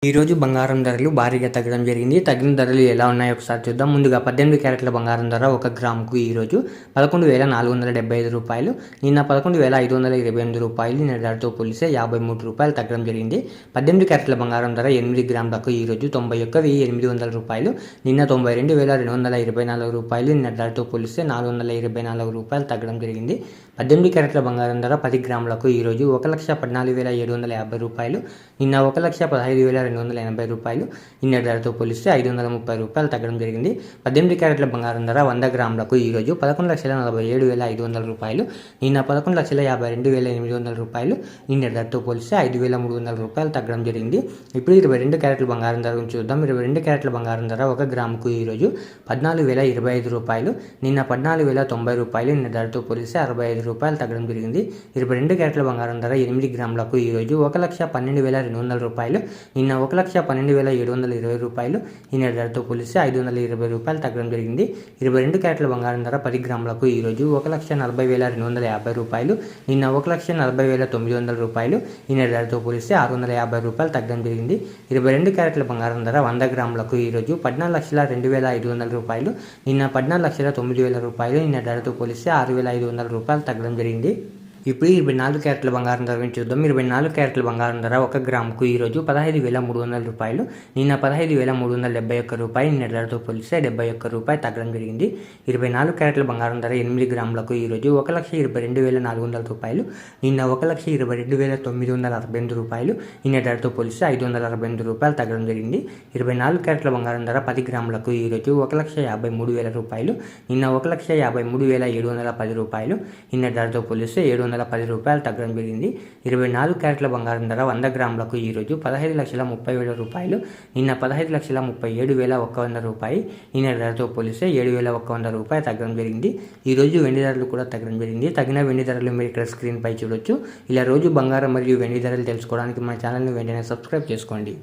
ఈరోజు బంగారం ధరలు భారీగా తగ్గడం జరిగింది. తగ్గిన ధరలు ఎలా ఉన్నాయో ఒకసారి చూద్దాం. ముందుగా 18 క్యారెట్ల బంగారం ధర 1 గ్రాముకు ఈరోజు 11,475 రూపాయలు. నిన్న 11,528 రూపాయలు. నిన్న ధరతో పోలిస్తే 53 రూపాయలు తగ్గడం జరిగింది. 18 క్యారెట్ల బంగారం ధర 8 గ్రాములకు ఈరోజు 91,800 రూపాయలు. నిన్న 92,224 రూపాయలు. నిన్న ధరతో పోలిస్తే 424 రూపాయలు తగ్గడం జరిగింది. 18 క్యారెట్ల బంగారం ధర 10 గ్రాములకు ఈరోజు 1,14,750 రూపాయలు. నిన్న 1,15,280 రూపాయలు. నిన్న ధరతో పోలిస్తే 530 రూపాయలు తగ్గడం జరిగింది. 18 క్యారెట్ల బంగారం ధర 100 గ్రాములకు ఈరోజు 11,47,500 రూపాయలు. నిన్న 11,52,800 రూపాయలు. నిన్న ధరతో పోలిస్తే 5,300 రూపాయలు తగ్గడం జరిగింది. ఇప్పుడు 22 క్యారెట్ల బంగారం ధర గురించి చూద్దాం. 22 క్యారెట్ల బంగారం ధర 1 గ్రాముకు ఈరోజు 14,025 రూపాయలు. నిన్న 14,090 రూపాయలు. నిన్న ధరతో పోలిస్తే 65 రూపాయలు తగ్గడం జరిగింది. 22 క్యారెట్ల బంగారం ధర 8 గ్రాములకు ఈరోజు 1,12,200 రూపాయలు. నిన్న 1,12,720 రూపాయలు. నిన్న ధరతో పోలిస్తే 520 రూపాయలు తగ్గడం జరిగింది. 22 క్యారెట్ల బంగారం ధర 10 గ్రాములకు ఈరోజు 1,40,250 రూపాయలు. నిన్న 1,40,900 రూపాయలు. నిన్న ధరతో పోలిస్తే 650 రూపాయలు తగ్గడం జరిగింది. 22 క్యారెట్ల బంగారం ధర 100 గ్రాములకు ఈరోజు 14,02,500 రూపాయలు. నిన్న 14,09,000 రూపాయలు. నిన్న ధరతో పోలిస్తే 6,500 రూపాయలు తగ్గడం జరిగింది. ఇప్పుడు 24 క్యారెట్ల బంగారం ధర గురించి చూద్దాం. 24 క్యారెట్ల బంగారం ధర 1 గ్రాముకు ఈరోజు 15,300 రూపాయలు. నిన్న 15,371 రూపాయలు. నిన్న ధరతో పోలిస్తే 71 రూపాయలు తగ్గడం జరిగింది. 24 క్యారెట్ల బంగారం ధర 8 గ్రాములకు ఈరోజు 1,22,400 రూపాయలు. నిన్న 1,22,948 రూపాయలు. నిన్న ధరతో పోలిస్తే 568 రూపాయలు తగ్గడం జరిగింది. 24 క్యారెట్ల బంగారం ధర 10 గ్రాములకు ఈరోజు 1,53,000 రూపాయలు. నిన్న 1,53,710 రూపాయలు. నిన్న ధరతో పోలిస్తే 710 రూపాయలు తగ్గడం జరిగింది. 24 క్యారెట్ల బంగారం ధర 100 గ్రాములకు ఈరోజు 15,30,000 రూపాయలు. నిన్న 15,37,100 రూపాయలు. నిన్న ధరతో పోలిస్తే 7,100 రూపాయలు తగ్గడం జరిగింది. ఈరోజు వెండి ధరలు కూడా తగ్గడం జరిగింది. తగిన వెండి ధరలు మీరు ఇక్కడ స్క్రీన్ పై చూడొచ్చు. ఇలా రోజు బంగారం మరియు వెండి ధరలు తెలుసుకోవడానికి మన ఛానల్ని వెంటనే సబ్స్క్రైబ్ చేసుకోండి.